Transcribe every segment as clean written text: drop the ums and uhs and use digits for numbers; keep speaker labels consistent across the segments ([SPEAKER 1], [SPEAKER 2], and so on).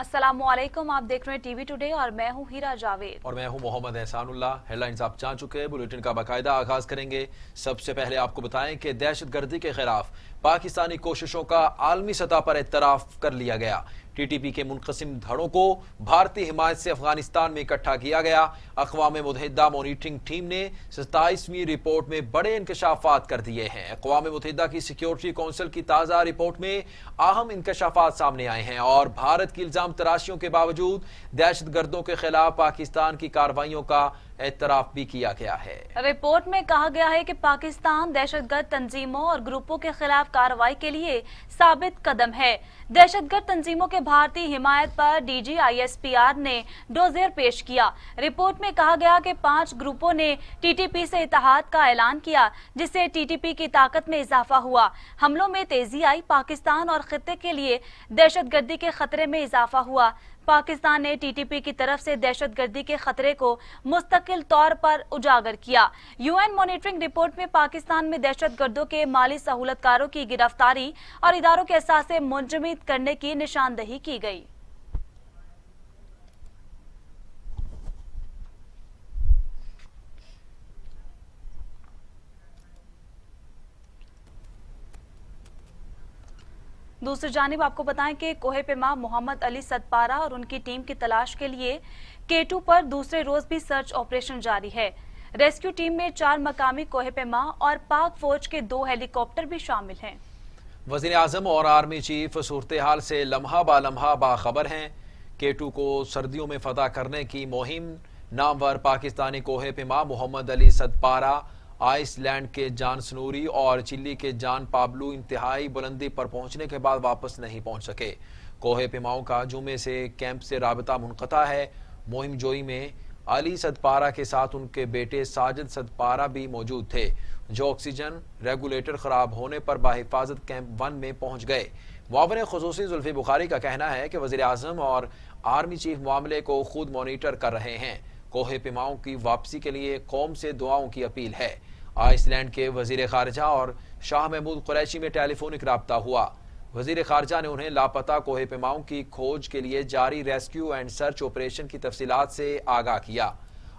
[SPEAKER 1] अस्सलामुअलैकुम, आप देख रहे हैं टीवी टुडे और मैं हूं हीरा जावेद
[SPEAKER 2] और मैं हूं मोहम्मद एहसानुल्लाह। हेडलाइंस आप जान चुके हैं, बुलेटिन का बाकायदा आगाज करेंगे। सबसे पहले आपको बताएं कि दहशतगर्दी के खिलाफ पाकिस्तानी कोशिशों का आलमी सतह पर एतराफ कर लिया गया। टीटीपी के मुनक़सिम धड़ों को भारतीय हिमायत से अफगानिस्तान में इकट्ठा किया गया। अक़वाम मुत्तहिदा मॉनिटरिंग टीम ने 27वीं रिपोर्ट में बड़े इंकशाफात कर दिए हैं। अक़वाम मुत्तहिदा की सिक्योरिटी काउंसिल की ताज़ा रिपोर्ट में अहम इंकशाफात सामने आए हैं और भारत की इल्जाम तराशियों के बावजूद दहशतगर्दों के खिलाफ पाकिस्तान की कार्रवाइयों का एतराफ भी किया गया है।
[SPEAKER 1] रिपोर्ट में कहा गया है कि पाकिस्तान दहशतगर्द तंजीमों और ग्रुपों के खिलाफ कार्रवाई के लिए साबित कदम है। दहशतगर्द तंजीमों के भारतीय हिमायत पर DGISPR ने डोजियर पेश किया। रिपोर्ट में कहा गया कि 5 ग्रुपों ने TTP से इत्तेहाद का ऐलान किया, जिससे TTP की ताकत में इजाफा हुआ। हमलों में तेजी आई, पाकिस्तान और खित्ते के लिए दहशतगर्दी के खतरे में इजाफा हुआ। पाकिस्तान ने TTP की तरफ से दहशतगर्दी के खतरे को मुस्तकिल तौर पर उजागर किया। UN मॉनिटरिंग रिपोर्ट में पाकिस्तान में दहशतगर्दों के माली सहूलतकारों की गिरफ्तारी और इदारों के असासे मुंजमद करने की निशानदही की गई। दूसरी जानिब आपको बताएं कि कोहे पेमा मोहम्मद अली सदपारा और उनकी टीम की तलाश के लिए K2 पर दूसरे रोज भी सर्च ऑपरेशन जारी है। रेस्क्यू टीम में 4 मकामी कोहे पेमा और पाक फौज के 2 हेलीकॉप्टर भी शामिल हैं।
[SPEAKER 2] वज़ीर आज़म और आर्मी चीफ सूरत हाल से लम्हा बा लम्हा बाखबर हैं। K2 को सर्दियों में फतह करने की मुहिम नामवर पाकिस्तानी कोहे पेमा मोहम्मद अली सदपारा आइसलैंड के जान स्नूरी और चिली के जान पाब्लू इंतहाई बुलंदी पर पहुंचने के बाद वापस नहीं पहुंच सके। कोहे पेमाओं का जुमे से कैंप से राबता मुनक़ता है। मुहिम जोई में अली सदपारा के साथ उनके बेटे साजिद सदपारा भी मौजूद थे, जो ऑक्सीजन रेगुलेटर खराब होने पर बाहिफाजत कैंप 1 में पहुंच गए। मुआविन ख़ुसूसी जुल्फ़ी बुखारी का कहना है कि वज़ीर आज़म और आर्मी चीफ मामले को खुद मॉनिटर कर रहे हैं। कोहे पेमाओं की वापसी के लिए कौम से दुआओं की अपील है। आइसलैंड के वजीर खारजा और शाह महमूद कुरैशी में टेलीफोनिक राब्ता हुआ। वजीर खारजा ने उन्हें लापता कोहे पेमाओं की खोज के लिए जारी रेस्क्यू एंड सर्च ऑपरेशन की तफसीलात से आगाह किया।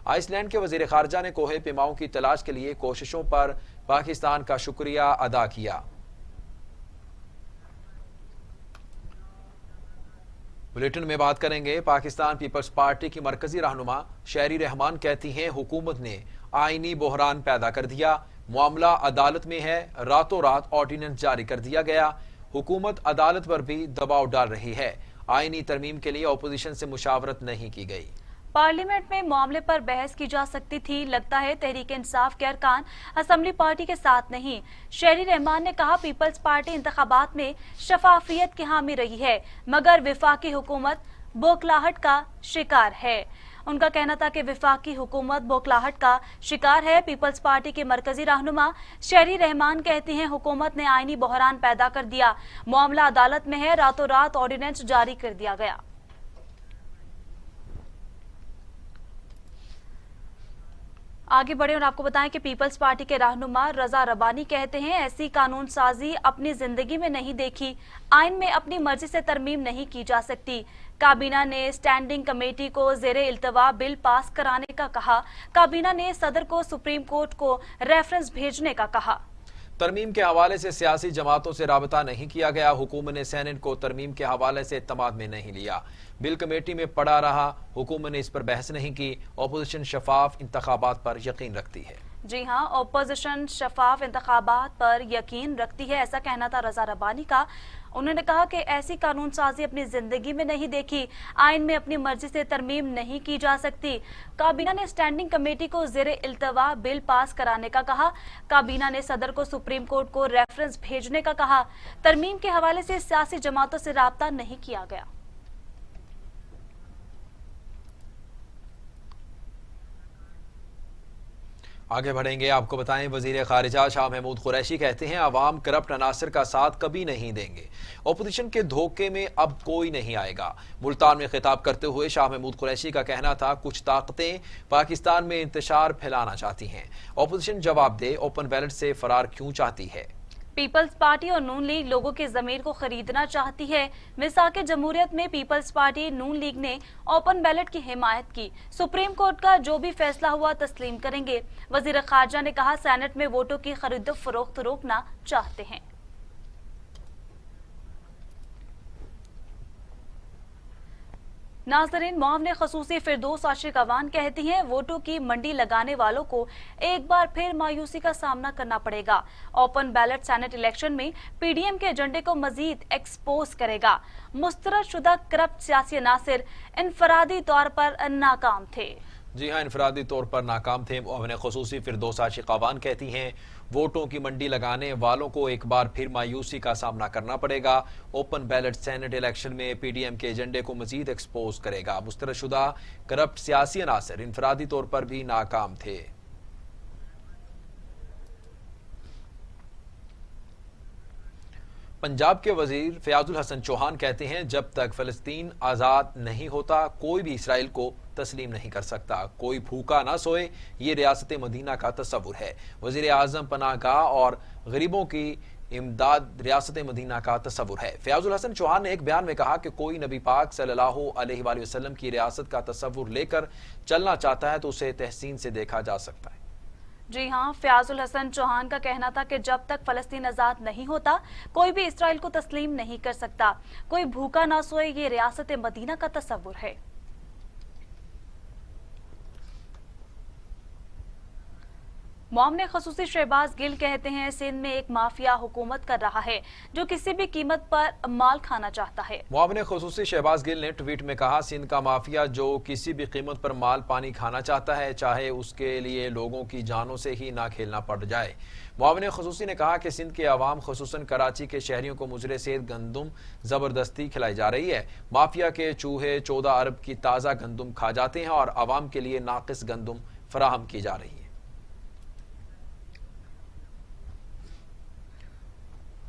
[SPEAKER 2] आइसलैंड के वजीर खारजा ने कोहे पेमाओं की तलाश के लिए कोशिशों पर पाकिस्तान का शुक्रिया अदा किया। बुलेटिन में बात करेंगे पाकिस्तान पीपल्स पार्टी की मरकजी रहनुमा शहरी रहमान कहती हैं, हुकूमत ने आईनी बहरान पैदा कर दिया। मामला अदालत में है, रातों रात ऑर्डिनेंस जारी कर दिया गया। हुकूमत अदालत पर भी दबाव डाल रही है। आईनी तरमीम के लिए अपोजिशन से मुशावरत नहीं की गई।
[SPEAKER 1] पार्लियामेंट में मामले पर बहस की जा सकती थी। लगता है तहरीक इंसाफ के अरकान असम्बली पार्टी के साथ नहीं। शहरी रहमान ने कहा, पीपल्स पार्टी इंतखाबात में शफाफियत की हामी रही है, मगर विफाकी हुकूमत बौखलाहट का शिकार है। उनका कहना था कि विफाकी हुकूमत बौखलाहट का शिकार है। पीपल्स पार्टी के मरकजी रहनुमा शहरी रहमान कहती हैं, हुकूमत ने आईनी बहरान पैदा कर दिया। मामला अदालत में है, रातों रात ऑर्डिनेंस जारी कर दिया गया। आगे बढ़े और आपको बताएं कि पीपल्स पार्टी के रहनुमा रजा रबानी कहते हैं, ऐसी कानून साजी अपनी जिंदगी में नहीं देखी। आइन में अपनी मर्जी से तरमीम नहीं की जा सकती। काबीना ने स्टैंडिंग कमेटी को ज़ेरे इल्तवा बिल पास कराने का कहा। काबीना ने सदर को सुप्रीम कोर्ट को रेफरेंस भेजने का कहा।
[SPEAKER 2] तरमीम के हवाले से सियासी जमातों से राबता नहीं किया गया। हुकूमत ने सेनेट को तरमीम के हवाले से इत्तमाद में नहीं लिया। बिल कमेटी में पड़ा रहा। हुकूमत ने इस पर बहस नहीं की। अपोजिशन शफाफ इंतखाबात पर यकीन रखती है।
[SPEAKER 1] जी हाँ, अपोजिशन शफाफ इंतखाबात पर यकीन रखती है, ऐसा कहना था रजा रबानी का। उन्होंने कहा कि ऐसी कानून साजी अपनी जिंदगी में नहीं देखी। आइन में अपनी मर्जी से तरमीम नहीं की जा सकती। काबीना ने स्टैंडिंग कमेटी को ज़ेरे इल्तवा बिल पास कराने का कहा। काबीना ने सदर को सुप्रीम कोर्ट को रेफरेंस भेजने का कहा। तरमीम के हवाले से सियासी जमातों से राब्ता नहीं किया गया।
[SPEAKER 2] आगे बढ़ेंगे, आपको बताएं वजीर खारिजा शाह महमूद कुरैशी कहते हैं, अवाम करप्ट अनासर का साथ कभी नहीं देंगे। अपोजिशन के धोखे में अब कोई नहीं आएगा। मुल्तान में खिताब करते हुए शाह महमूद कुरैशी का कहना था, कुछ ताकतें पाकिस्तान में इंतशार फैलाना चाहती हैं। अपोजिशन जवाब दे, ओपन बैलेट से फरार क्यों चाहती है।
[SPEAKER 1] पीपल्स पार्टी और नून लीग लोगों की जमीर को खरीदना चाहती है। मिसाक जमहूरियत में पीपल्स पार्टी नून लीग ने ओपन बैलेट की हिमायत की। सुप्रीम कोर्ट का जो भी फैसला हुआ तस्लीम करेंगे। वजीर खारजा ने कहा सेनेट में वोटों की खरीदो फरोख्त रोकना चाहते हैं। नाज़रीन, मुआवने खसूसी फिरदौस आशिक अवान कहती हैं वोटों की मंडी लगाने वालों को एक बार फिर मायूसी का सामना करना पड़ेगा। ओपन बैलेट सेनेट इलेक्शन में पीडीएम के एजेंडे को मजीद एक्सपोज करेगा। मुस्तरद शुदा करप्ट सियासी अनासिर इनफरादी तौर पर नाकाम थे।
[SPEAKER 2] जी हाँ, इनफरादी तौर पर नाकाम थे। मुआवने खसूसी फिरदौस आशिक अवान कहती हैं वोटों की मंडी लगाने वालों को एक बार फिर मायूसी का सामना करना पड़ेगा। ओपन बैलेट सेनेट इलेक्शन में पीडीएम के एजेंडे को मजीद एक्सपोज करेगा। मुस्तरद शुदा करप्ट सियासी अनासिर इनफरादी तौर पर भी नाकाम थे। पंजाब के वजीर फयाजुल हसन चौहान कहते हैं जब तक फलस्तीन आज़ाद नहीं होता कोई भी इसराइल को तस्लीम नहीं कर सकता। कोई भूखा ना सोए, ये रियासत मदीना का तस्वुर है। वजीर आज़म पनाहगाह और गरीबों की इमदाद रियासत मदीना का तस्वुर है। फयाजुल हसन चौहान ने एक बयान में कहा कि कोई नबी पाक सल्लल्लाहु अलैहि वसल्लम की रियासत का तस्वुर लेकर चलना चाहता है तो उसे तहसीन से देखा जा सकता है।
[SPEAKER 1] जी हाँ, फयाजुल हसन चौहान का कहना था कि जब तक फलस्तीन आजाद नहीं होता कोई भी इसराइल को तस्लीम नहीं कर सकता। कोई भूखा ना सोए, ये रियासत मदीना का तस्वुर है। मुआवने खसूसी शहबाज गिल कहते हैं सिंध में एक माफिया हुकूमत कर रहा है जो किसी भी कीमत पर माल खाना चाहता है।
[SPEAKER 2] मुआवने खसूसी शहबाज गिल ने ट्वीट में कहा सिंध का माफिया जो किसी भी कीमत पर माल पानी खाना चाहता है, चाहे उसके लिए लोगों की जानों से ही ना खेलना पड़ जाए। मुआवने खसूसी ने कहा कि सिंध के अवाम खुसूसन कराची के शहरियों को मुजरे सेहत गंदुम जबरदस्ती खिलाई जा रही है। माफिया के चूहे 14 अरब की ताज़ा गंदुम खा जाते हैं और अवाम के लिए नाकिस गंदुम फराहम की जा रही है।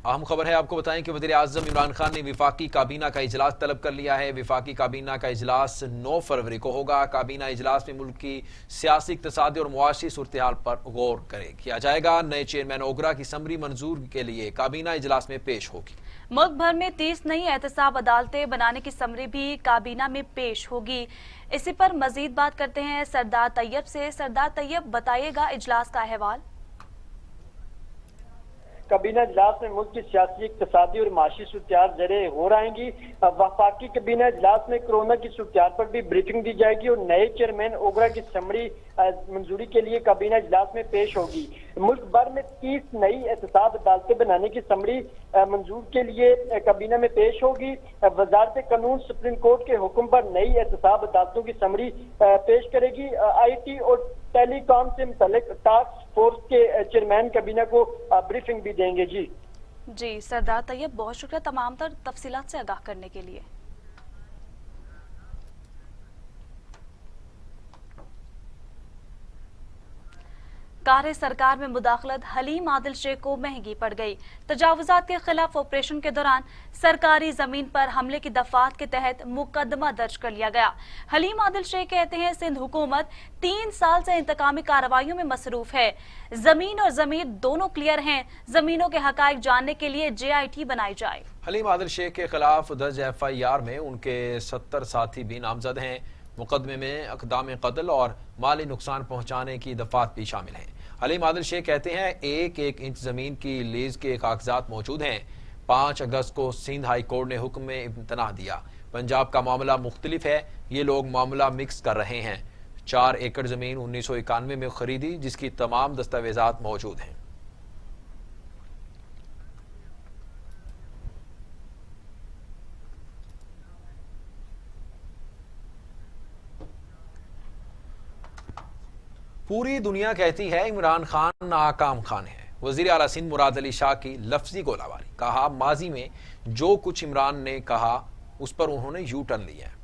[SPEAKER 2] अहम खबर है, आपको बताएं कि वज़ीर आज़म इमरान खान ने विफाकी काबीना का इजलास तलब कर लिया है। विफाकी काबीना का इजलास 9 फरवरी को होगा। काबीना इजलास में मुल्क की सियासी, इक़्तिसादी और मुआशी सूरत हाल पर गौर किया जाएगा। नए चेयरमैन ओगरा की समरी मंजूर के लिए काबीना इजलास में पेश होगी।
[SPEAKER 1] मुल्क भर में 30 नई एहतसाब अदालतें बनाने की समरी भी काबीना में पेश होगी। इसी पर मजीद बात करते हैं सरदार तैयब से। सरदार तैयब, बताइएगा इजलास का अहवाल।
[SPEAKER 3] काबीना इजलास में मुल्क की सियासी, इक़्तिसादी और माशी सूरत जरे हो रहेंगी। वफाकी काबीना इजलास में कोरोना की सूरत पर भी ब्रीफिंग दी जाएगी और नए चेयरमैन ओगरा की समरी मंजूरी के लिए काबीना इजलास में पेश होगी। मुल्क भर में 30 नई एहतसाब अदालतें बनाने की समरी मंजूर के लिए काबीना में पेश होगी। वजारत कानून सुप्रीम कोर्ट के हुक्म पर नई एहतसाब अदालतों की समरी पेश करेगी। IT और टेलीकॉम से मुतल्लिक टास्क फोर्स के चेयरमैन काबीना को ब्रीफिंग भी देंगे।
[SPEAKER 1] जी सरदार तैयब, बहुत शुक्रिया तमाम तफसीलात से आगाह करने के लिए। कार सरकार में मुदाखलत हलीम आदिल शेख को महंगी पड़ गई। तजावुजात के खिलाफ ऑपरेशन के दौरान सरकारी जमीन पर हमले की दफात के तहत मुकदमा दर्ज कर लिया गया। हलीम आदिल शेख कहते हैं सिंध हुकूमत 3 साल से इंतकामी कार्रवाइयों में मसरूफ है। जमीन और जमीर दोनों क्लियर हैं। जमीनों के हकाइक जानने के लिए JIT बनाई जाए।
[SPEAKER 2] हलीम आदिल शेख के खिलाफ दर्ज FIR में उनके 70 साथी भी नामजद हैं। मुकदमे में अक़दाम कत्ल और माली नुकसान पहुंचाने की दफात भी शामिल हैं। हलीम आदिल शेख कहते हैं 1-1 इंच जमीन की लीज के कागजात मौजूद हैं। 5 अगस्त को सिंध हाई कोर्ट ने हुक्म में इम्तना दिया। पंजाब का मामला मुख्तलिफ है, ये लोग मामला मिक्स कर रहे हैं। 4 एकड़ जमीन 1991 में खरीदी जिसकी तमाम दस्तावेजात मौजूद हैं। पूरी दुनिया कहती है इमरान खान नाकाम खान है। वजीर आला सिंध मुराद अली शाह की लफ्जी गोलाबारी। कहा माजी में जो कुछ इमरान ने कहा उस पर उन्होंने यू टर्न लिया है।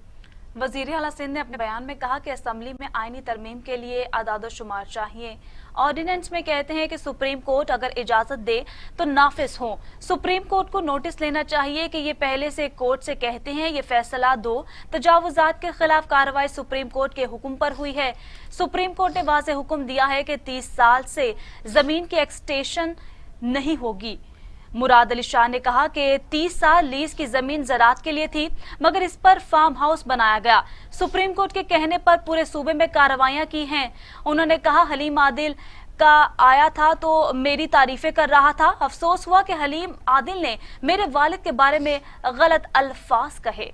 [SPEAKER 1] वजीर आला सिंध ने अपने बयान में कहा कि असम्बली में आईनी तरमीम के लिए आदाद शुमार चाहिए। ऑर्डिनेंस में कहते हैं कि सुप्रीम कोर्ट अगर इजाजत दे तो नाफिज हो। सुप्रीम कोर्ट को नोटिस लेना चाहिए कि ये पहले से कोर्ट से कहते हैं ये फैसला दो। तजावुजात के खिलाफ कार्रवाई सुप्रीम कोर्ट के हुक्म पर हुई है। सुप्रीम कोर्ट ने वाज़ेह हुक्म दिया है कि 30 साल से जमीन की एक्सटेंशन नहीं होगी। मुराद अली शाह ने कहा कि 30 साल लीज की जमीन ज़राअत के लिए थी, मगर इस पर फार्म हाउस बनाया गया। सुप्रीम कोर्ट के कहने पर पूरे सूबे में कार्रवाइयां की हैं। उन्होंने कहा, हलीम आदिल का आया था तो मेरी तारीफें कर रहा था। अफसोस हुआ कि हलीम आदिल ने मेरे वालिद के बारे में गलत अल्फाज कहे।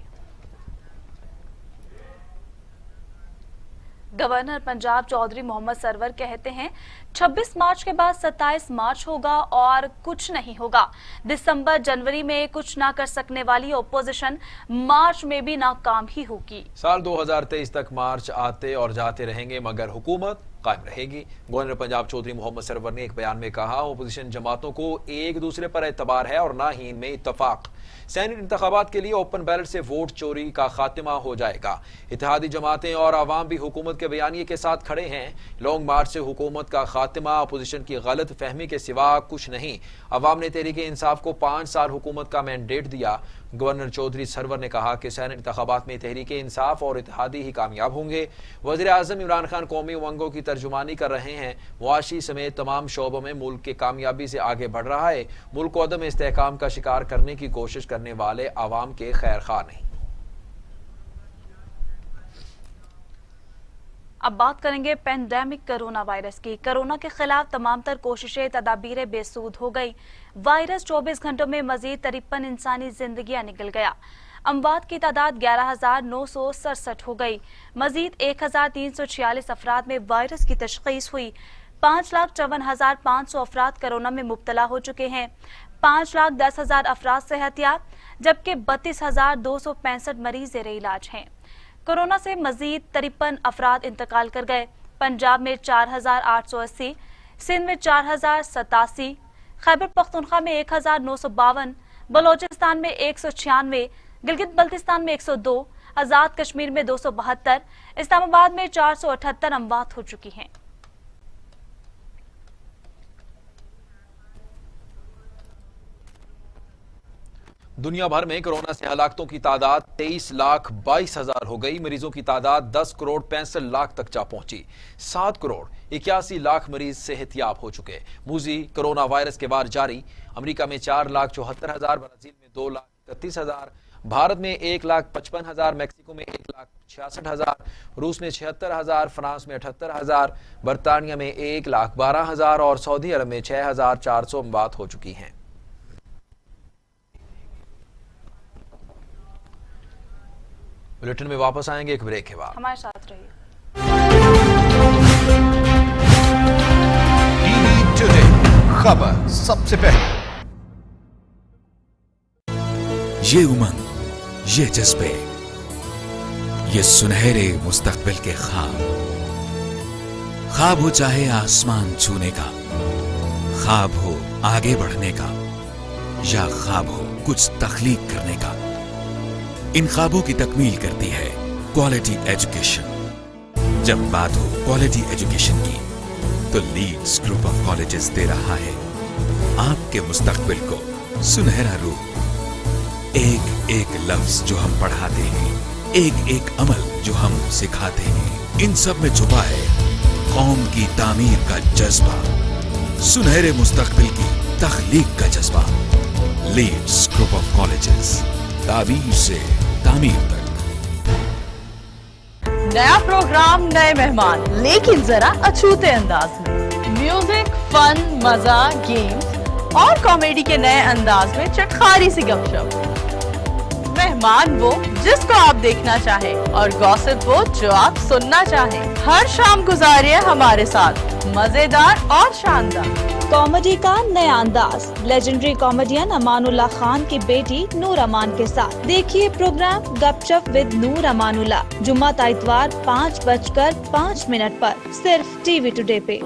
[SPEAKER 1] गवर्नर पंजाब चौधरी मोहम्मद सरवर कहते हैं 26 मार्च के बाद 27 मार्च होगा और कुछ नहीं होगा। दिसंबर जनवरी में कुछ ना कर सकने वाली ओपोजिशन मार्च में भी नाकाम ही होगी।
[SPEAKER 2] साल 2023 तक मार्च आते और जाते रहेंगे मगर हुकूमत कायम रहेगी। गवर्नर पंजाब चौधरी मोहम्मद सरवर ने एक बयान में कहा, ओपोजिशन जमातों को एक दूसरे पर एतबार है और ना ही इनमें इत्तफाक। सैनिक इंतखाबात के लिए ओपन बैलेट से वोट चोरी का खात्मा हो जाएगा। इत्तेहादी जमातें और आवाम भी हुकूमत के बयानिए के साथ खड़े हैं। लॉन्ग मार्च से हुकूमत का खात्मा अपोजिशन की गलत फहमी के सिवा कुछ नहीं। अवाम ने तहरीक इंसाफ को 5 साल हुकूमत का मैंडेट दिया। गवर्नर चौधरी सरवर ने कहा कि सैनिक इंतखाबात में तहरीक इंसाफ और इत्तेहादी ही कामयाब होंगे। वज़ीर आज़म इमरान खान कौमी उमंगों की तर्जुमानी कर रहे हैं। मुआशी समेत तमाम शोबों में मुल्क के कामयाबी से आगे बढ़ रहा है। मुल्क को अदम इस्तेहकाम का शिकार करने की कोशिश करने वाले आवाम के खैर खा नहीं।
[SPEAKER 1] अब बात करेंगे पेंडेमिक कोरोना वायरस की। कोरोना के खिलाफ तमाम तर कोशिशें तदाबीरें बेसूद हो गई। वायरस 24 घंटों में मजीद 53 इंसानी जिंदगियां निकल गया। अमवात की तादाद 11,967 हो गई। मजीद 1,346 अफराद में वायरस की तशखीस हुई। 5,54,500 अफराद कोरोना में मुब्तला हो चुके हैं। 5,10,000 अफराद सेहतियाब, जबकि 32,265 मरीज ज़ेर इलाज हैं। कोरोना से मजीद 53 अफराद इंतकाल कर गए। पंजाब में 4,880, सिंध में 4,087, खैबर पख्तूनख्वा में 1,952, बलोचिस्तान में 196, गिलगित बल्तिस्तान में 102, आज़ाद कश्मीर में 272, इस्लामाबाद में 478 अमवात हो चुकी हैं।
[SPEAKER 2] दुनिया भर में कोरोना से हलाकतों की तादाद 23,22,000 हो गई। मरीजों की तादाद 10 करोड़ 65 लाख तक जा पहुंची। 7 करोड़ 81 लाख मरीज सेहतियाब हो चुके। मूजी कोरोना वायरस के बाद जारी। अमेरिका में 4,74,000, ब्राजील में 2,31,000, भारत में 1,55,000, मैक्सिको में 1,66,000, रूस में 76,000, फ्रांस में 78,000, बरतानिया में 1,12,000 और सऊदी अरब में 6,400 अमवात हो चुकी हैं। बुलेटिन में वापस आएंगे एक ब्रेक के बाद।
[SPEAKER 1] हमारे साथ रहिए।
[SPEAKER 4] टीवी टुडे, खबर सबसे पहले।
[SPEAKER 5] ये उमंग, ये जज्बे, ये सुनहरे मुस्तकबिल के ख्वाब हो चाहे आसमान छूने का, ख्वाब हो आगे बढ़ने का, या ख्वाब हो कुछ तख्लीक करने का, इन ख्वाबों की तकमील करती है क्वालिटी एजुकेशन। जब बात हो क्वालिटी एजुकेशन की, तो लीड्स ग्रुप ऑफ कॉलेजेस दे रहा है आपके मुस्तकबिल को सुनहरा रूप। एक एक लफ्ज जो हम पढ़ाते हैं, एक एक अमल जो हम सिखाते हैं, इन सब में छुपा है कौम की तामीर का जज्बा, सुनहरे मुस्तकबिल की तख्लीक का जज्बा। लीड्स ग्रुप ऑफ कॉलेजेस, ताबीर से तामीर तक।
[SPEAKER 6] नया प्रोग्राम, नए मेहमान, लेकिन जरा अछूते अंदाज में। म्यूजिक, फन, मजा, गेम्स और कॉमेडी के नए अंदाज में चटखारी सी गपशप। मेहमान वो जिसको आप देखना चाहे और गॉसिप वो जो आप सुनना चाहे। हर शाम गुजारिए हमारे साथ मजेदार और शानदार
[SPEAKER 1] कॉमेडी का नया अंदाज। लेजेंडरी कॉमेडियन अमानुल्लाह खान की बेटी नूर अमान के साथ देखिए प्रोग्राम गपशप विद नूर अमानुल्लाह, जुम्मा ता इतवार 5:05 पर सिर्फ टीवी टुडे पे।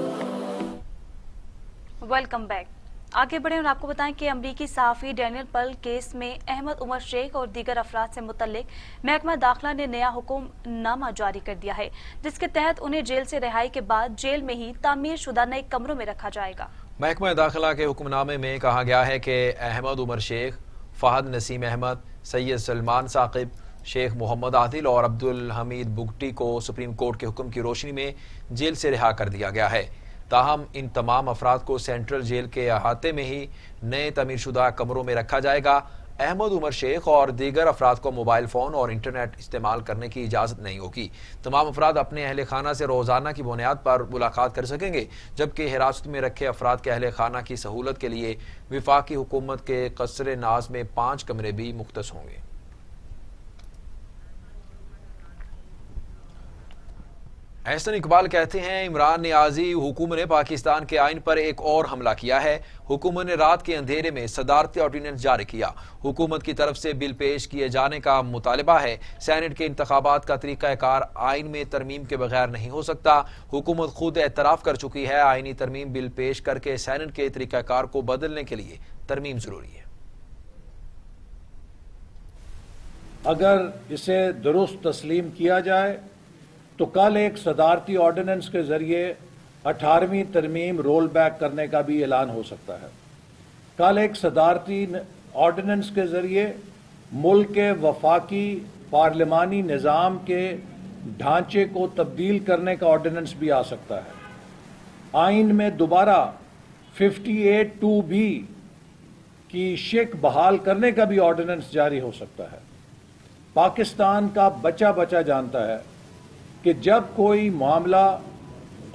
[SPEAKER 1] Welcome back. आगे बढ़े और आपको बताएं कि अमरीकी सहाफ़ी डैनियल पर्ल केस में अहमद उमर शेख और दीगर अफराद से मुतल्लिक महकमा दाखिला ने नया हुक्मनामा जारी कर दिया है, जिसके तहत उन्हें जेल से रिहाई के बाद जेल में ही तामीर शुदा नए कमरों में रखा जाएगा।
[SPEAKER 2] महकमा दाखिला के हुक्मनामे में कहा गया है कि अहमद उमर शेख, फहद नसीम अहमद, सैयद सलमान साकिब, शेख मोहम्मद आदिल और अब्दुल हमीद बुगटी को सुप्रीम कोर्ट के हुक्म की रोशनी में जेल से रिहा कर दिया गया है। ताहम इन तमाम अफराद को सेंट्रल जेल के अहाते में ही नए तमीर शुदा कमरों में रखा जाएगा। अहमद उमर शेख और दीगर अफराद को मोबाइल फ़ोन और इंटरनेट इस्तेमाल करने की इजाज़त नहीं होगी। तमाम अफराद अपने अहल खाना से रोज़ाना की बुनियाद पर मुलाकात कर सकेंगे, जबकि हिरासत में रखे अफराद के अहल खाना की सहूलत के लिए वफाकी हुकूमत के कसरे नाज में 5 कमरे भी मुख्तस होंगे। एहसन इकबाल कहते हैं, इमरान नियाजी हुकूमत ने पाकिस्तान के आइन पर एक और हमला किया है। हुकूमत ने रात के अंधेरे में सदारती ऑर्डिनेंस जारी किया। हुकूमत की तरफ से बिल पेश किए जाने का मुतालबा है। सेनेट के इंतखाबात का तरीक़ाकार आइन में तरमीम के बगैर नहीं हो सकता। हुकूमत खुद एतराफ़ कर चुकी है, आइनी तरमीम बिल पेश करके सेनेट के तरीक़ाकार को बदलने के लिए तरमीम ज़रूरी है।
[SPEAKER 7] अगर इसे दुरुस्त तस्लीम किया जाए तो कल एक सदारती ऑर्डिनेंस के जरिए 18वीं तरमीम रोल बैक करने का भी ऐलान हो सकता है। कल एक सदारती ऑर्डिनेंस के जरिए मुल्क के वफाकी पार्लिमानी निज़ाम के ढांचे को तब्दील करने का ऑर्डिनेंस भी आ सकता है। आइन में दोबारा 58(2)B की शिक बहाल करने का भी ऑर्डिनेंस जारी हो सकता है। पाकिस्तान का बच्चा बच्चा जानता है कि जब कोई मामला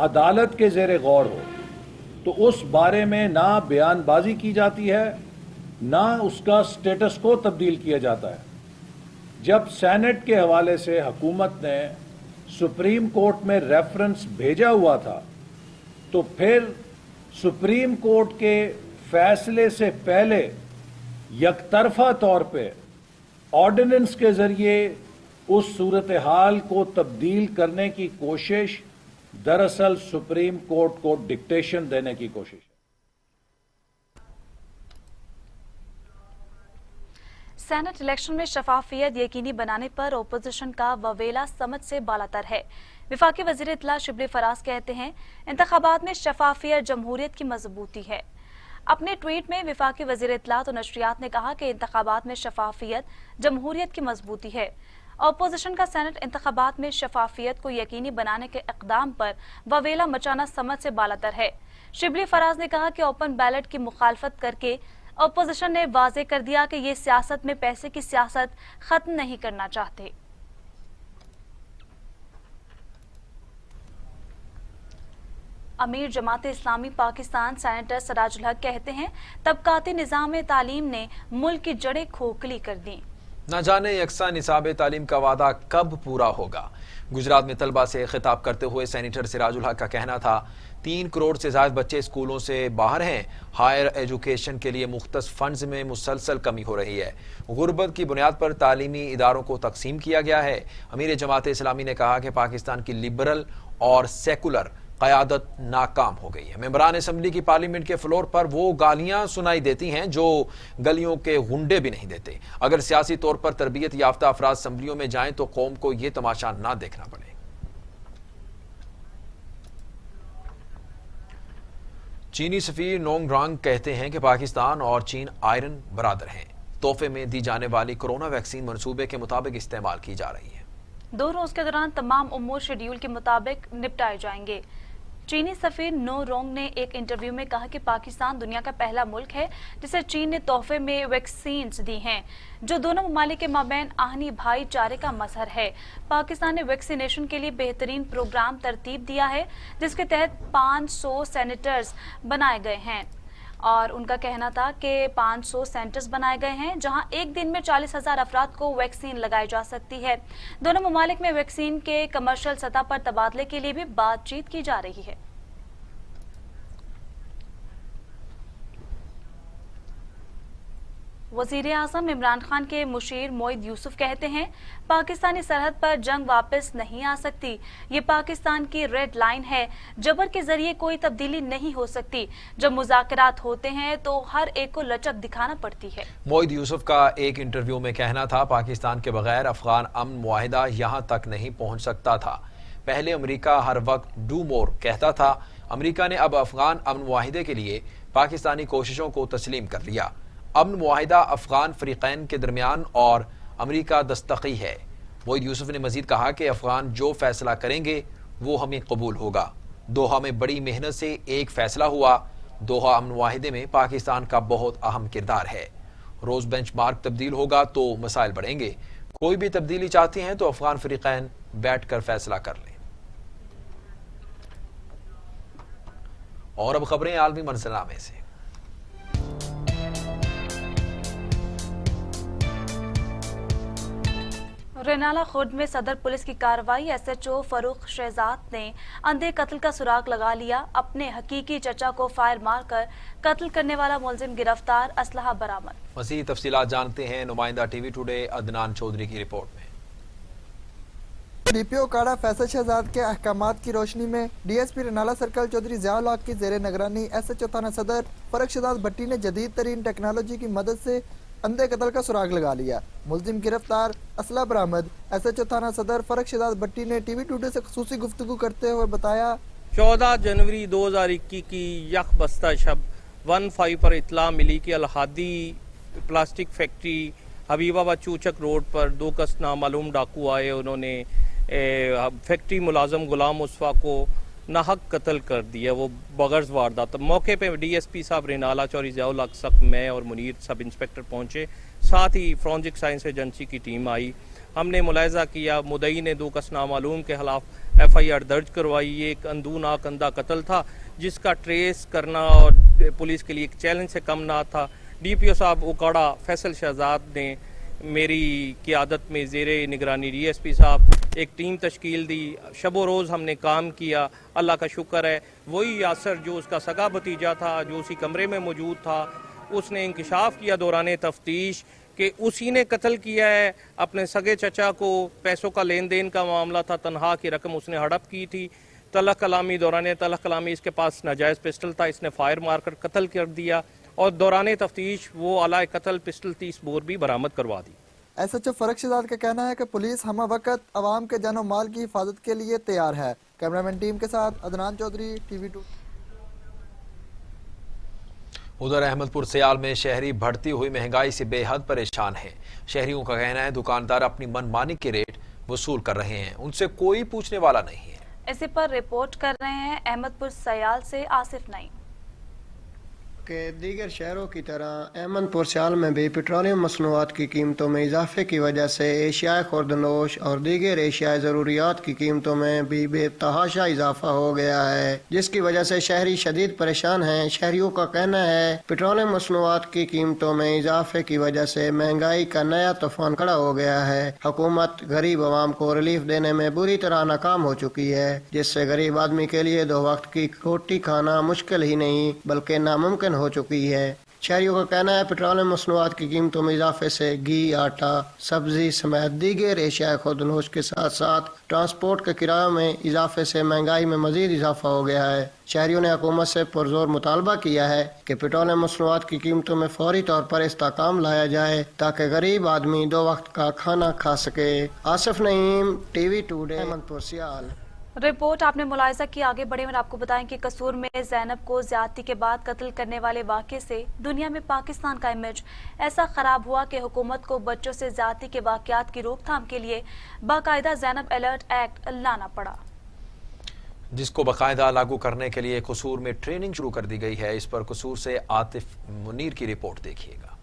[SPEAKER 7] अदालत के ज़ेरे गौर हो तो उस बारे में ना बयानबाजी की जाती है, ना उसका स्टेटस को तब्दील किया जाता है। जब सेनेट के हवाले से हुकूमत ने सुप्रीम कोर्ट में रेफरेंस भेजा हुआ था तो फिर सुप्रीम कोर्ट के फैसले से पहले यकतरफा तौर पे ऑर्डिनेंस के ज़रिए उस सूरत हाल को तब्दील करने की कोशिश दरअसल सुप्रीम कोर्ट को डिक्टेशन देने की कोशिश है।
[SPEAKER 1] सेनेट इलेक्शन में शफाफियत यकीनी बनाने पर ओपोजिशन का ववेला समझ से बालातर है। वफाकी वज़ीर इत्तला शिबली फराज कहते हैं, इंतखाबात में शफाफियत जमहूरियत की मजबूती है। अपने ट्वीट में वफाकी वज़ीर इत्तलात और नशरियात ने कहा कि इंतखाबात में शफाफियत जमहूरियत की मजबूती है। अपोजिशन का सेनेट इंतखाबात में शफाफियत को यकीनी बनाने के इक़दाम पर ववेला मचाना समझ से बालातर है। शिबली फराज ने कहा कि ओपन बैलेट की मुखालफत करके अपोजिशन ने वाज़े कर दिया कि ये सियासत में पैसे की सियासत खत्म नहीं करना चाहते। अमीर जमात इस्लामी पाकिस्तान सेनेटर सराजुल हक कहते हैं, तबकाती निज़ाम तालीम ने मुल्क की जड़ें खोखली कर दी।
[SPEAKER 2] न जाने यकसा निसाब तालीम का वादा कब पूरा होगा। गुजरात में तलबा से खिताब करते हुए सेनेटर सिराजुल हक का कहना था, 3 करोड़ से ज़्यादा बच्चे स्कूलों से बाहर हैं। हायर एजुकेशन के लिए मुख्तस फंड्स में मुसलसल कमी हो रही है। गुर्बत की बुनियाद पर तालीमी इदारों को तकसीम किया गया है। अमीर जमात इस्लामी ने कहा कि पाकिस्तान की लिबरल और सेकुलर क़यादत नाकाम हो गई है। मेंबरान असम्बली की पार्लियामेंट के फ्लोर पर वो गालियां सुनाई देती हैं जो गलियों के गुंडे भी नहीं देते। अगर सियासी तौर पर तरबियत याफ्ता अफराद असम्बलियों में जाएं तो कौम को ये तमाशा ना देखना पड़े। चीनी सफीर नोंग रांग कहते हैं कि पाकिस्तान और चीन आयरन बरादर हैं। तोहफे में दी जाने वाली कोरोना वैक्सीन मंसूबे के मुताबिक इस्तेमाल की जा रही है।
[SPEAKER 1] 2 रोज के दौरान तमाम उम्र शेड्यूल के मुताबिक निपटाए जाएंगे। चीनी सफीर नो रोंग ने एक इंटरव्यू में कहा कि पाकिस्तान दुनिया का पहला मुल्क है जिसे चीन ने तोहफे में वैक्सीन दी हैं, जो दोनों ममालिक के माबैन आहनी भाईचारे का मजहर है। पाकिस्तान ने वैक्सीनेशन के लिए बेहतरीन प्रोग्राम तरतीब दिया है, जिसके तहत 500 सेनेटर्स बनाए गए हैं और उनका कहना था कि 500 सेंटर्स बनाए गए हैं जहां एक दिन में 40,000 अफराद को वैक्सीन लगाई जा सकती है। दोनों ममालिक में वैक्सीन के कमर्शियल सतह पर तबादले के लिए भी बातचीत की जा रही है। वज़ीर आज़म इमरान खान के मुशीर मोइद यूसुफ कहते हैं, पाकिस्तानी सरहद पर जंग वापस नहीं आ सकती। ये पाकिस्तान की रेड लाइन है। जबर के जरिए कोई तब्दीली नहीं हो सकती। जब मुज़ाकरात होते हैं तो हर एक को लचक दिखाना पड़ती है।
[SPEAKER 2] मोइद यूसुफ का एक इंटरव्यू में कहना था, पाकिस्तान के बगैर अफगान अमन मुआहिदा यहाँ तक नहीं पहुँच सकता था। पहले अमरीका हर वक्त डू मोर कहता था। अमरीका ने अब अफगान अमन मुआहिदे के लिए पाकिस्तानी कोशिशों को तस्लीम कर लिया। अमन मुआहिदा अफगान फरीकैन के दरमियान और अमरीका दस्तकी है। मोइद यूसुफ ने मजीद कहा कि अफगान जो फैसला करेंगे वो हमें कबूल होगा। دوحہ میں بڑی محنت سے ایک فیصلہ ہوا. دوحہ امن معاہدے میں پاکستان کا بہت اہم کردار ہے. روز بینچ مارک تبدیل ہوگا تو مسائل بڑھیں گے. کوئی بھی تبدیلی چاہتے ہیں تو افغان فریقین بیٹھ کر فیصلہ کر لیں. اور اب خبریں عالمی منظرنامے سے.
[SPEAKER 1] رینالہ خرد میں صدر پولیس کی کارروائی. ایس ایچ او فاروق شہزاد نے اندھے قتل کا سراغ لگا لیا. اپنے حقیقی چچا کو فائر مار کر قتل کرنے والا ملزم گرفتار. اسلحہ برآمد.
[SPEAKER 2] مزید تفصیلات جانتے ہیں نمائندہ ٹی وی ٹوڈے عدنان چودھری کی رپورٹ میں.
[SPEAKER 8] ڈی پی او کاڑا فیصل شہزاد کے احکامات کی روشنی میں D S P Renala circle Chaudhry Zia ul Haq کی زیر نگرانی ایس ایچ او تھانہ صدر فاروق شہزاد بھٹی نے جدید ترین ٹیکنالوجی کی مدد سے اندھے قتل کا سراغ لگا لیا. ملزم گرفتار، اسلحہ برآمد. ایس ایچ او تھانہ صدر فاروق شہزاد بھٹی نے ٹی وی ٹوڈے سے خصوصی گفتگو کرتے ہوئے بتایا
[SPEAKER 9] 14 جنوری 2021 کی یک بستہ شب 15 پر اطلاع ملی کہ الحادی پلاسٹک فیکٹری حبیب آباد چوچک روڈ پر 2 کس نامعلوم ڈاکو آئے. انہوں نے فیکٹری ملازم غلام مصطفیٰ کو ناحق قتل کر دیا. وہ بغرض واردات. موقع پہ ڈی ایس پی صاحب رینالہ چودھری ضیاء الحق صاحب، میں اور منیر سب انسپیکٹر پہنچے. ساتھ ہی فورنزک سائنس ایجنسی کی ٹیم آئی. ہم نے ملاحظہ کیا مدعی نے 2 کس نامعلوم کے خلاف ایف آئی آر درج کروائی. یہ ایک اندھوناک اندھا قتل تھا جس کا ٹریس کرنا اور پولیس کے لیے ایک چیلنج سے کم نہ تھا. ڈی پی او صاحب اوکاڑا فیصل شہزاد نے میری قیادت میں زیر نگرانی ڈی ایس پی صاحب ایک ٹیم تشکیل دی. شب و روز ہم نے کام کیا. اللہ کا شکر ہے وہی یاسر جو اس کا سگا بھتیجا تھا، جو اسی کمرے میں موجود تھا، اس نے انکشاف کیا دوران تفتیش کہ اسی نے قتل کیا ہے. اپنے سگے چچا کو پیسوں کا لین دین کا معاملہ تھا، تنخواہ کی رقم اس نے ہڑپ کی تھی. تلخ کلامی، دوران تلخ کلامی اس کے پاس ناجائز پسٹل تھا، اس نے فائر مار کر قتل کر دیا اور دوران تفتیش وہ آلہ قتل پسٹل 30 بور بھی برآمد کروا دی.
[SPEAKER 8] ایس ایچ او فاروق شہزاد کا کہنا ہے کہ پولیس ہمہ وقت عوام کے جان و مال کی حفاظت کے لیے تیار ہے. کیمرامین ٹیم کے ساتھ عدنان چودھری، ٹی وی 2.
[SPEAKER 2] ادھر احمد پور سیال میں شہری بڑھتی ہوئی مہنگائی سے بے حد پریشان ہیں. شہریوں کا کہنا ہے دکاندار اپنی من مانی کے ریٹ وصول کر رہے ہیں، ان سے کوئی پوچھنے والا نہیں ہے.
[SPEAKER 1] اسی پر رپورٹ کر رہے ہیں احمد پور سیال سے آصف نعیم.
[SPEAKER 10] کہ دیگر شہروں کی طرح احمد پور سیال میں بھی پیٹرولیم مصنوعات کی قیمتوں میں اضافے کی وجہ سے اشیاء خوردنوش اور دیگر اشیاء ضروریات کی قیمتوں میں بھی بے تحاشا اضافہ ہو گیا ہے، جس کی وجہ سے شہری شدید پریشان ہیں. شہریوں کا کہنا ہے پیٹرولیم مصنوعات کی قیمتوں میں اضافے کی وجہ سے مہنگائی کا نیا طوفان کھڑا ہو گیا ہے. حکومت غریب عوام کو ریلیف دینے میں بری طرح ناکام ہو چکی ہے، جس سے غریب آدمی کے لیے 2 وقت کی روٹی کھانا مشکل ہی نہیں بلکہ ناممکن ہو چکی ہے. شہریوں کا کہنا ہے پیٹرولیم مصنوعات کی قیمتوں میں اضافے سے گھی، آٹا، سبزی سمیت دیگر اشیاء خوردنوش کے ساتھ ساتھ ٹرانسپورٹ کے کرایوں میں اضافے سے مہنگائی میں مزید اضافہ ہو گیا ہے. شہریوں نے حکومت سے پرزور مطالبہ کیا ہے کہ پیٹرولیم مصنوعات کی قیمتوں میں فوری طور پر استحکام لایا جائے تاکہ غریب آدمی 2 وقت کا کھانا کھا سکے. آصف نعیم، ٹی وی ٹوڈے، احمد پور سیال.
[SPEAKER 1] رپورٹ آپ نے ملاحظہ کی. آگے بڑھے اور آپ کو بتائیں کہ قصور میں زینب کو زیادتی کے بعد قتل کرنے والے واقعے سے دنیا میں پاکستان کا امیج ایسا خراب ہوا کہ حکومت کو بچوں سے زیادتی کے واقعات کی روک تھام کے لیے باقاعدہ زینب الرٹ ایکٹ لانا پڑا،
[SPEAKER 2] جس کو باقاعدہ لاگو کرنے کے لیے قصور میں ٹریننگ شروع کر دی گئی ہے. اس پر قصور سے عاطف منیر کی رپورٹ دیکھیے گا.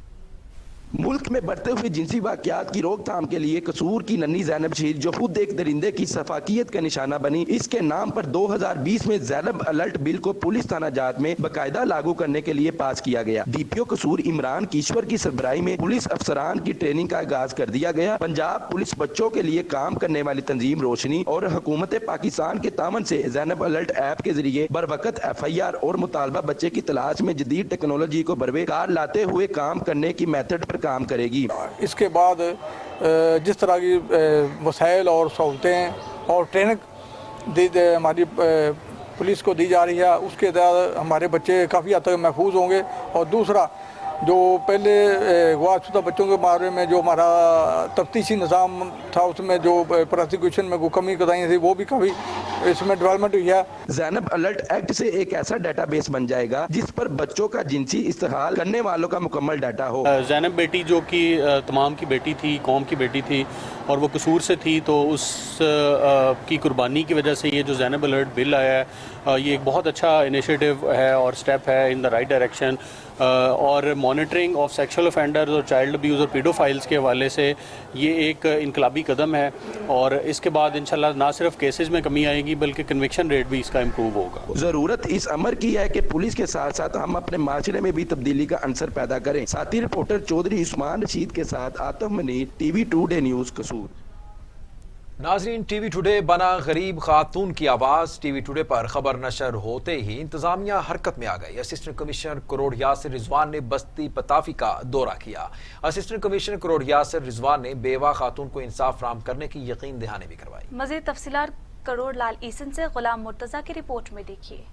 [SPEAKER 11] ملک میں بڑھتے ہوئے جنسی واقعات کی روک تھام کے لیے قصور کی ننھی زینب شیر جو خود ایک درندے کی سفاکیت کا نشانہ بنی، اس کے نام پر 2020 میں زینب الرٹ بل کو پولیس تھانہ جات میں باقاعدہ لاگو کرنے کے لیے پاس کیا گیا. ڈی پی او قصور عمران کیشور کی سربراہی میں پولیس افسران کی ٹریننگ کا آغاز کر دیا گیا. پنجاب پولیس بچوں کے لیے کام کرنے والی تنظیم روشنی اور حکومت پاکستان کے تعاون سے زینب الرٹ ایپ کے ذریعے بر وقت ایف آئی آر اور مطالبہ بچے کی تلاش میں جدید ٹیکنالوجی کو بروے کار لاتے ہوئے کام کرنے کی میتھڈ پر کام کرے گی.
[SPEAKER 12] اس کے بعد جس طرح کی وسائل اور سہولتیں اور ٹریننگ ہماری پولیس کو دی جا رہی ہے، اس کے تحت ہمارے بچے کافی حد تک محفوظ ہوں گے. اور دوسرا جو پہلے غائب شدہ بچوں کے بارے میں جو ہمارا تفتیشی نظام تھا اس میں جو پروسیکیوشن میں کمی کوتاہیاں تھیں وہ بھی کافی اس میں ڈیولپمنٹ ہوئی ہے.
[SPEAKER 11] زینب الرٹ ایکٹ سے ایک ایسا ڈیٹا بیس بن جائے گا جس پر بچوں کا جنسی استحصال کرنے والوں کا مکمل ڈیٹا ہو.
[SPEAKER 13] زینب بیٹی جو کہ تمام کی بیٹی تھی، قوم کی بیٹی تھی، اور وہ قصور سے تھی، تو اس کی قربانی کی وجہ سے یہ جو زینب الرٹ بل آیا ہے یہ ایک بہت اچھا انیشیٹو ہے اور سٹیپ ہے ان دا رائٹ ڈائریکشن. اور مانیٹرنگ آف سیکشل افینڈرز اور چائلڈ ابیوز اور پیڈو فائلز کے حوالے سے یہ ایک انقلابی قدم ہے، اور اس کے بعد انشاءاللہ نہ صرف کیسز میں کمی آئے گی بلکہ کنوکشن ریٹ بھی اس کا امپروو ہوگا.
[SPEAKER 11] ضرورت اس امر کی ہے کہ پولیس کے ساتھ ساتھ ہم اپنے معاشرے میں بھی تبدیلی کا عنصر پیدا کریں. ساتھی رپورٹر چودھری عثمان رشید کے ساتھ Atif Munir, T V today news, Kasur.
[SPEAKER 2] ناظرین، ٹی وی ٹوڈے بنا غریب خاتون کی آواز. ٹی وی ٹوڈے پر خبر نشر ہوتے ہی انتظامیہ حرکت میں آ گئی. اسسٹنٹ کمشنر کروڑ یاسر رضوان نے بستی پتافی کا دورہ کیا. اسسٹنٹ کمشنر کروڑ یاسر رضوان نے بیوہ خاتون کو انصاف فراہم کرنے کی یقین دہانی بھی کروائی.
[SPEAKER 1] مزید تفصیلات کروڑ لال ایسن سے غلام مرتضیٰ کی رپورٹ میں دیکھیے.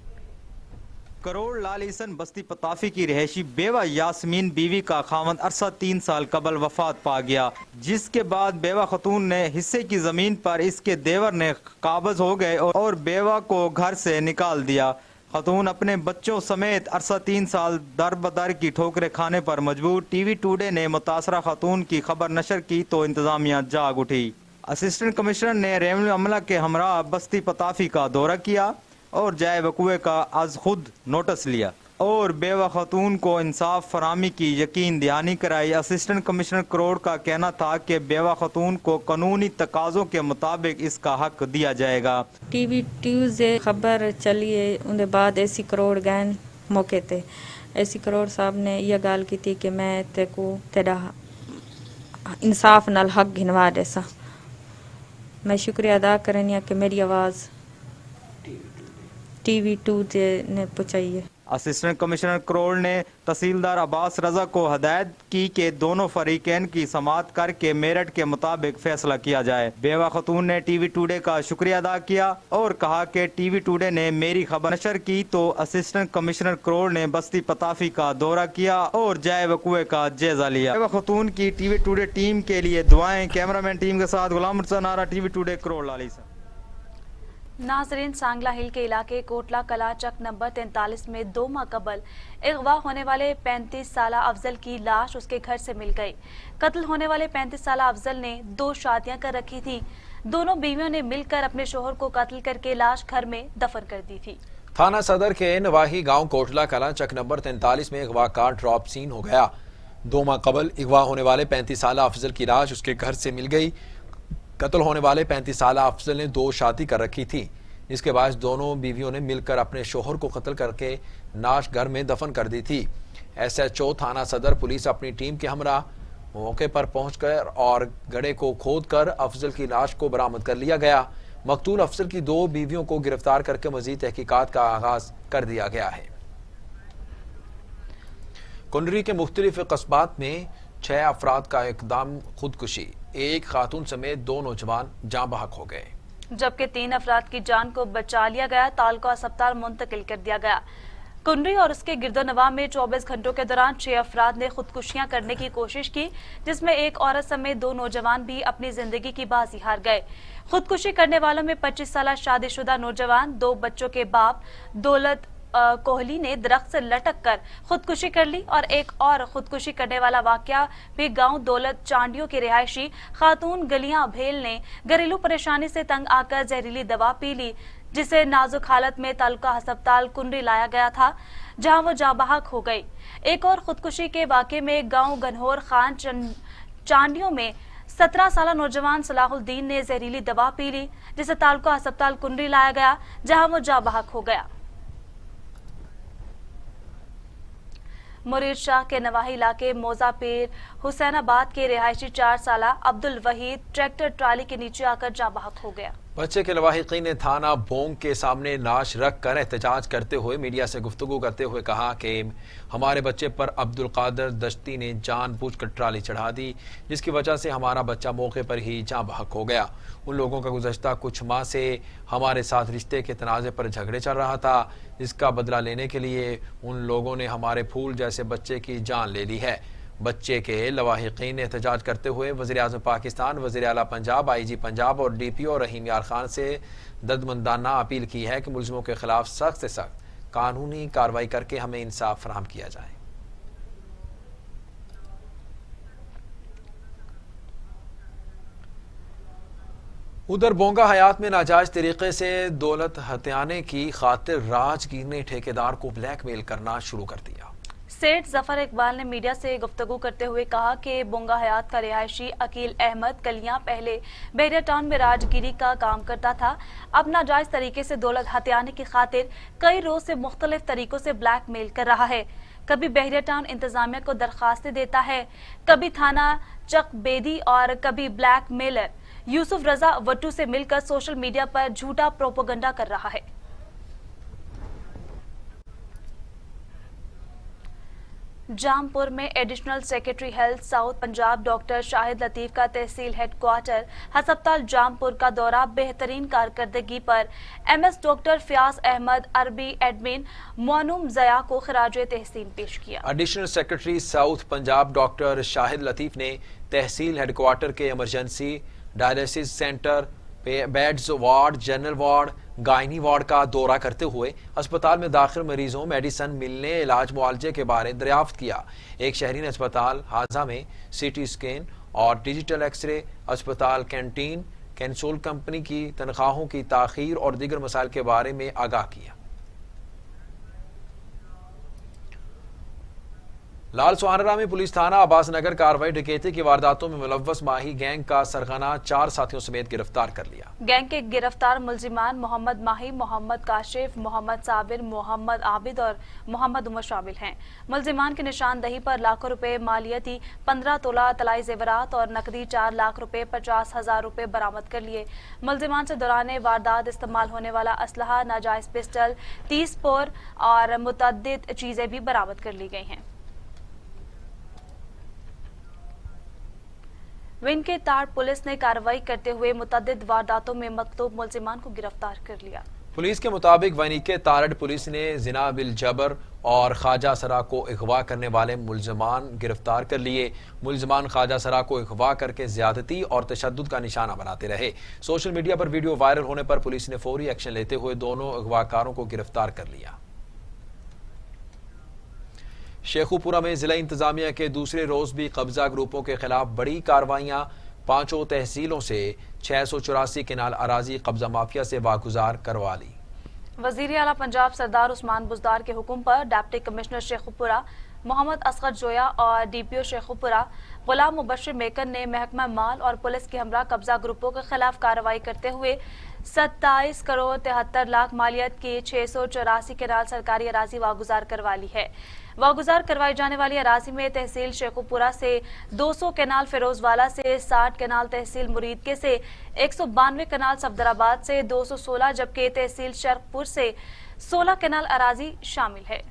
[SPEAKER 14] کروڑ لال ایسن بستی پتافی کی رہائشی بیوہ یاسمین بیوی کا خاوند عرصہ 3 سال قبل وفات پا گیا، جس کے بعد بیوہ خاتون نے حصے کی زمین پر اس کے دیور نے قابض ہو گئے اور بیوہ کو گھر سے نکال دیا. خاتون اپنے بچوں سمیت عرصہ 3 سال در بدر کی ٹھوکریں کھانے پر مجبور. ٹی وی ٹوڈے نے متاثرہ خاتون کی خبر نشر کی تو انتظامیہ جاگ اٹھی. اسسٹنٹ کمشنر نے ریونیو عملہ کے ہمراہ بستی پتافی کا دورہ کیا اور جائے وقوع کا از خود نوٹس لیا اور بیوہ خاتون کو انصاف فراہمی کی یقین دہانی کرائی. اسسٹنٹ کمشنر کروڑ کا کہنا تھا کہ بیوہ خاتون کو قانونی تقاضوں کے مطابق اس کا حق دیا جائے گا.
[SPEAKER 15] ٹی وی ٹیوزڈے خبر چلی ہے ان بعد ایسی کروڑ گئن موقع تے ایسی کروڑ صاحب نے یہ گال کی تھی کہ میں تے کو تیرا انصاف نال حق گھنوا دیسا. میں شکریہ ادا کرنی کہ میری آواز ٹی وی ٹوڈے نے پہنچائی ہے.
[SPEAKER 14] اسسٹنٹ کمشنر کروڑ نے تحصیلدار عباس رضا کو ہدایت کی کہ دونوں فریقین کی سماعت کر کے میرٹ کے مطابق فیصلہ کیا جائے. بیوہ خاتون نے ٹی وی ٹوڈے کا شکریہ ادا کیا اور کہا کہ ٹی وی ٹوڈے نے میری خبر نشر کی تو اسسٹنٹ کمشنر کروڑ نے بستی پتافی کا دورہ کیا اور جائے وقوع کا جائزہ لیا. بیوہ خاتون کی ٹی وی ٹوڈے ٹیم کے لیے دعائیں. کیمرہ مین ٹیم کے ساتھ غلام مرتضیٰ نارا، T V today, crore lolly سے.
[SPEAKER 1] ناظرین، سانگلا ہل کے علاقے کوٹلا کلا چک نمبر 43 میں 2 ماہ قبل اغوا ہونے والے 35 سالہ افضل کی لاش اس کے گھر سے مل گئی. قتل ہونے والے 35 سالہ افضل نے 2 شادیاں کر رکھی تھیں. دونوں بیویوں نے مل کر اپنے شوہر کو قتل کر کے لاش گھر میں دفن کر دی تھی.
[SPEAKER 2] تھانہ صدر کے نواحی گاؤں کوٹلا کلا چک نمبر 43 میں اغوا کا ڈراپ سین ہو گیا. 2 ماہ قبل اغوا ہونے والے 35 سالہ افضل کی لاش اس کے گھر سے مل گئی. قتل ہونے والے 35 سالہ افضل نے 2 شادی کر رکھی تھی، جس کے باعث دونوں بیویوں نے مل کر اپنے شوہر کو قتل کر کے لاش گھر میں دفن کر دی تھی. SHO تھانہ صدر پولیس اپنی ٹیم کے ہمراہ موقع پر پہنچ کر اور گڑھے کو کھود کر افضل کی لاش کو برآمد کر لیا گیا. مقتول افضل کی 2 بیویوں کو گرفتار کر کے مزید تحقیقات کا آغاز کر دیا گیا ہے. کنڈری کے مختلف قصبات میں 6 افراد کا اقدام خودکشی. 1 خاتون سمیت 2 نوجوان جاں بحق ہو گئے،
[SPEAKER 1] جبکہ 3 افراد کی جان کو بچا لیا گیا. تعلقہ اسپتال منتقل کر دیا گیا. کنڈری اور اس کے گرد و نواح میں 24 گھنٹوں کے دوران 6 افراد نے خودکشیاں کرنے کی کوشش کی، جس میں 1 عورت سمیت 2 نوجوان بھی اپنی زندگی کی بازی ہار گئے. خودکشی کرنے والوں میں 25 سالہ شادی شدہ نوجوان 2 بچوں کے باپ دولت کوہلی نے درخت سے لٹک کر خودکشی کر لی اور ایک اور خودکشی کرنے والا واقعہ بھی گاؤں دولت چانڈیوں کی رہائشی خاتون گلیاں بھیل نے گھریلو پریشانی سے تنگ آ کر زہریلی دوا پی لی، جسے نازک حالت میں تعلقہ ہسپتال کنڈری لایا گیا تھا، جہاں وہ جاں بحق ہو گئی. ایک اور خودکشی کے واقعے میں گاؤں گنہور خان چانڈیوں میں 17 سالہ نوجوان صلاح الدین نے زہریلی دوا پی لی، جسے تعلقہ ہسپتال کنڈری لایا گیا، جہاں وہ جاں بحق ہو گیا. مرید شاہ کے نواحی علاقے موزہ پیر حسین آباد کے رہائشی 4 سالہ عبد الوحید ٹریکٹر ٹرالی کے نیچے آ کر جاں بحق ہو گیا.
[SPEAKER 2] بچے کے لواحقین نے تھانہ بونگ کے سامنے نعش رکھ کر احتجاج کرتے ہوئے میڈیا سے گفتگو کرتے ہوئے کہا کہ ہمارے بچے پر عبد القادر دشتی نے جان بوجھ کر ٹرالی چڑھا دی، جس کی وجہ سے ہمارا بچہ موقع پر ہی جاں بحق ہو گیا. ان لوگوں کا گزشتہ کچھ ماہ سے ہمارے ساتھ رشتے کے تنازع پر جھگڑے چل رہا تھا، جس کا بدلہ لینے کے لیے ان لوگوں نے ہمارے پھول جیسے بچے کی جان لے لی ہے. بچے کے لواحقین نے احتجاج کرتے ہوئے وزیراعظم پاکستان، وزیر اعلیٰ پنجاب، IG پنجاب اور DPO رحیم یار خان سے دردمندانہ اپیل کی ہے کہ ملزموں کے خلاف سخت سے سخت قانونی کارروائی کر کے ہمیں انصاف فراہم کیا جائے. उधर बोंगा हयात में नाजायज तरीके से दौलत हथियाने की खातिर राजगीर ने ठेकेदार को ब्लैकमेल करना शुरू कर दिया।
[SPEAKER 1] सेठ जफर इकबाल ने मीडिया से गुफ्तगू करते हुए कहा कि बोंगा हयात का रिहायशी अकील अहमद कलियां पहले बहरिया टाउन में राजगिरी का काम करता था। अब नाजायज तरीके से दौलत हथियाने की खातिर कई रोज से मुख्तलिफ तरीकों से ब्लैकमेल कर रहा है। कभी बहरिया टाउन इंतजामिया को दरखास्तें देता है, कभी थाना चक बेदी और कभी ब्लैकमेलर यूसुफ रजा वट्टू से मिलकर सोशल मीडिया पर झूठा प्रोपेगेंडा कर रहा है। जामपुर में additional secretary health south Punjab doctor Shahid Latif का तहसील हेडक्वार्टर हस्पताल जामपुर का दौरा बेहतरीन कारकर्दगी पर एमएस डॉक्टर फयाज अहमद अरबी एडमिन मोनुम जया को खराजे तहसीन पेश किया।
[SPEAKER 2] Additional secretary south Punjab doctor Shahid Latif ने तहसील हेडक्वार्टर के emergency dialysis centre, beds ward, general ward, gynae ward का दौरा करते हुए अस्पताल में दाखिल मरीजों, मेडिसन मिलने, इलाज मुआवजे के बारे दरियाफ्त किया। एक शहरी ने अस्पताल हाजा में सीटी स्कैन और डिजिटल एक्सरे, अस्पताल कैंटीन, कैंसोल कंपनी की तनख्वाहों की ताखीर और दीगर मसाइल के बारे में आगाह किया। लाल सुहानरा में पुलिस थाना अब्बास नगर कार्रवाई डकैती की वारदातों में मुलव्वस माही गैंग का सरगना 4 साथियों समेत गिरफ्तार कर लिया।
[SPEAKER 1] गैंग के गिरफ्तार मुलजिमान मोहम्मद माही, मोहम्मद काशिफ, मोहम्मद साबिर, मोहम्मद आबिद और मोहम्मद उमर शामिल हैं। मुलजिमान की निशानदही पर लाखों रुपए मालियती 15 तोला तलाई जेवरात और नकदी 4 लाख रुपए 50,000 रुपए बरामद कर लिए। मुलजिमान से दौरान वारदात इस्तेमाल होने वाला असलहा, नाजायज पिस्टल, 30 पोर और मुतअद्दिद चीजें भी बरामद कर ली गई हैं। विन के ताड़ पुलिस ने कार्रवाई करते हुए मुतअद्दिद वारदातों में मतलूब मुलजिमान को गिरफ्तार कर लिया।
[SPEAKER 2] पुलिस के मुताबिक वनी के तारड़ पुलिस ने जिना बिल जबर और ख्वाजा सरा को अगवा करने वाले मुलजमान गिरफ्तार कर लिए। मुलजमान ख्वाजा सरा को अगवा करके ज्यादती और तशद्दुद का निशाना बनाते रहे। सोशल मीडिया पर वीडियो वायरल होने पर पुलिस ने फौरी एक्शन लेते हुए दोनों अगवाकारों को गिरफ्तार कर लिया। शेखुपुरा में जिला इंतजामिया के दूसरे रोज भी कब्जा ग्रुपों के खिलाफ बड़ी कार्रवाइयां। 5 तहसीलों से 684 किनाल अराजी कब्जा माफिया से वागुजार करवा ली।
[SPEAKER 1] वजीर आला पंजाब सरदार उस्मान बुजदार के हुक्म पर डिप्टी कमिश्नर शेखुपुरा मोहम्मद असगर जोया और डीपीओ शेखुपुरा गुलाम मुबशिर मेकर ने महकमा माल और पुलिस के हमरा कब्जा ग्रुपों के खिलाफ कार्रवाई करते हुए 27 करोड़ 73 लाख मालियत की 684 किनाल सरकारी अराजी वागुजार करवा ली है। वागुजार करवाई जाने वाली अराजी में तहसील शेखुपुरा से 200 केनाल फिरोजवाला से 60 केनाल तहसील मुरीदके से 192 केनाल सफदराबाद से 216 जबकि तहसील शर्कपुर से 16 केनाल अराजी शामिल है।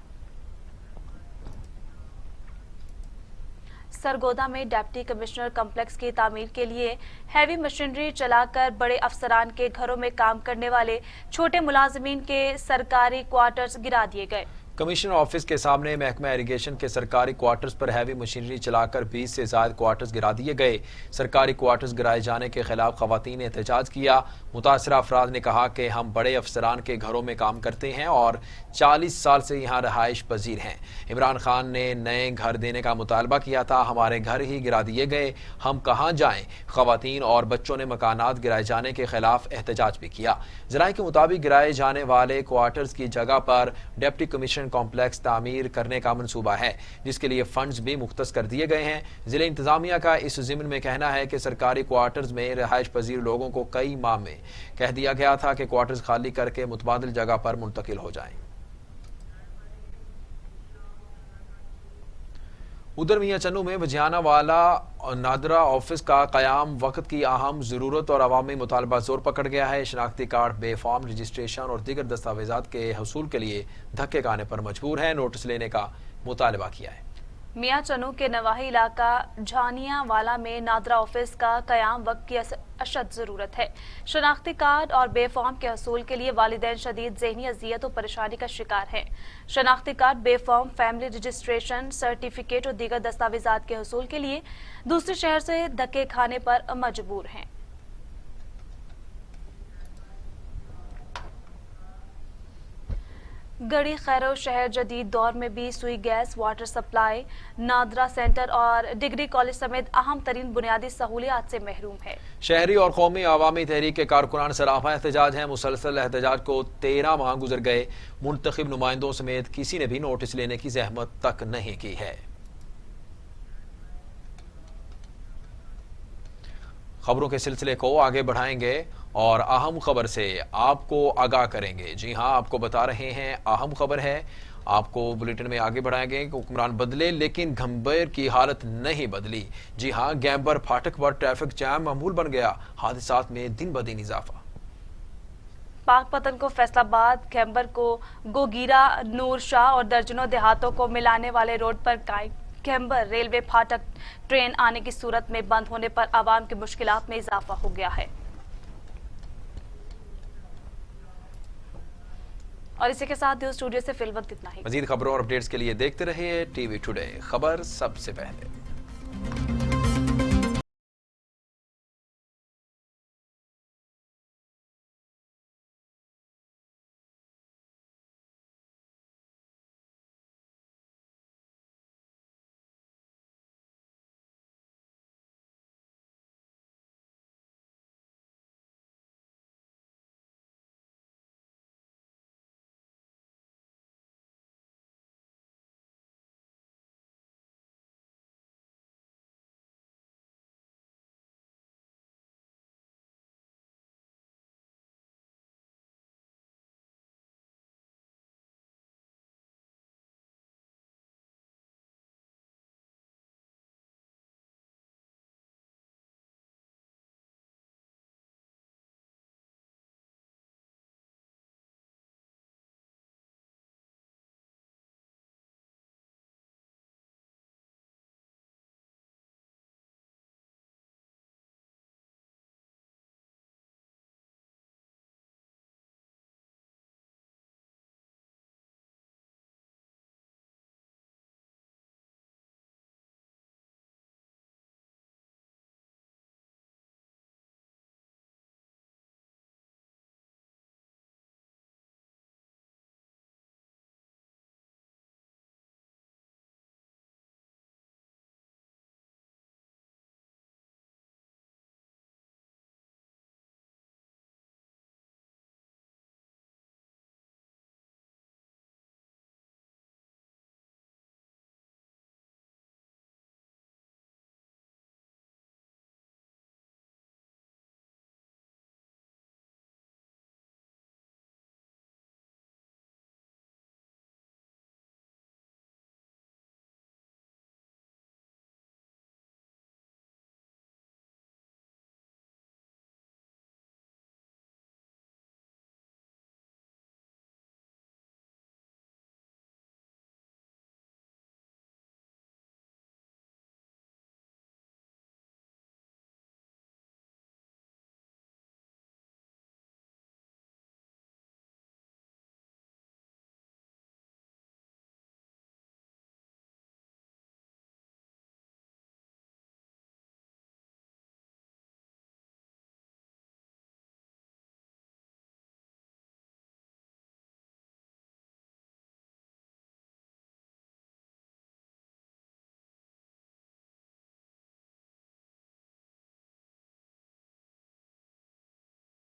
[SPEAKER 1] सरगोदा में डिप्टी कमिश्नर कम्प्लेक्स की तामीर के लिए हैवी मशीनरी चलाकर बड़े अफसरान के घरों में काम करने वाले छोटे मुलाजिमीन के सरकारी क्वार्टर्स गिरा दिए गए।
[SPEAKER 2] कमिश्नर ऑफिस के सामने महकमा इरिगेशन के सरकारी क्वार्टर्स पर हैवी मशीनरी चलाकर 20 से ज्यादा क्वार्टर्स गिरा दिए गए। सरकारी क्वार्टर्स गिराए जाने के खिलाफ खवातीन ने एहतजाज किया। मुतासरा अफराद ने कहा कि हम बड़े अफसरान के घरों में काम करते हैं और 40 साल से यहाँ रहाइश पजीर हैं। इमरान खान ने नए घर देने का मुतालबा किया था, हमारे घर ही गिरा दिए गए, हम कहाँ जाएं। खवातीन और बच्चों ने मकानात गिराए जाने के खिलाफ एहतजाज भी किया। जराये के मुताबिक गिराए जाने वाले क्वार्टर्स की जगह पर डिप्टी कमिश्नर कॉम्प्लेक्स तामीर करने का मंसूबा है, जिसके लिए फंड्स भी मुख्तस कर दिए गए हैं। जिले इंतजामिया का इस ज़िम्न में कहना है कि सरकारी क्वार्टर्स में रहाइश पजीर लोगों को कई माह में कह दिया गया था कि क्वार्टर्स खाली करके मुतबादिल जगह पर मुंतकिल हो जाएं। उधर मियां चन्नू में वजियाना वाला नादरा ऑफिस का कयाम वक्त की अहम ज़रूरत और अवामी मुतालबा जोर पकड़ गया है। शनाख्ती कार्ड, बेफॉर्म रजिस्ट्रेशन और दीगर दस्तावेजात के हसूल के लिए धक्के खाने पर मजबूर है, नोटिस लेने का मुतालबा किया है।
[SPEAKER 1] मियां चन्नू के नवाही इलाका झानिया वाला में नादरा ऑफिस का कयाम वक्त की अशद ज़रूरत है। शनाख्ती कार्ड और बेफॉर्म के हसूल के लिए वालिदैन शदीद ज़हनी अजियत और परेशानी का शिकार हैं। शनाख्ती card, B form, family registration, certificate और दीगर दस्तावेजात के हसूल के लिए दूसरे शहर से धक्के खाने पर मजबूर हैं। गढ़ी खैरो शहर जदीद दौर में भी सुई gas, water supply, NADRA centre और डिग्री कॉलेज समेत अहम तरीन बुनियादी सहूलियात से महरूम है।
[SPEAKER 2] शहरी और कौमी आवामी तहरीक के कारकुनान सराफा एहतजाज हैं। मुसलसल एहतजाज को 13 माह गुजर गए, मुंतखब नुमाइंदों समेत किसी ने भी नोटिस लेने की जहमत तक नहीं की है। खबरों के सिलसिले को आगे बढ़ाएंगे और अहम खबर से आपको आगाह करेंगे। जी हां, आपको बता रहे हैं अहम खबर है, आपको बुलेटिन में आगे बढ़ाएंगे कि हुक्मरान बदले लेकिन घंबर की हालत नहीं बदली। जी हां, गैम्बर फाटक पर ट्रैफिक जैम मामूल बन गया, हादसात में दिन ब दिन इजाफा।
[SPEAKER 1] पाकपतन को फैसलाबाद, खैबर को गोगीरा, नूर शाह और दर्जनों देहातों को मिलाने वाले रोड पर कायम खैबर रेलवे फाटक ट्रेन आने की सूरत में बंद होने पर आवाम की मुश्किलात में इजाफा हो गया है। और इसी के साथ न्यूज़ स्टूडियो से फिल वक्त इतना ही।
[SPEAKER 2] मजीद खबरों और अपडेट्स के लिए देखते रहिए टीवी टुडे, खबर सबसे पहले।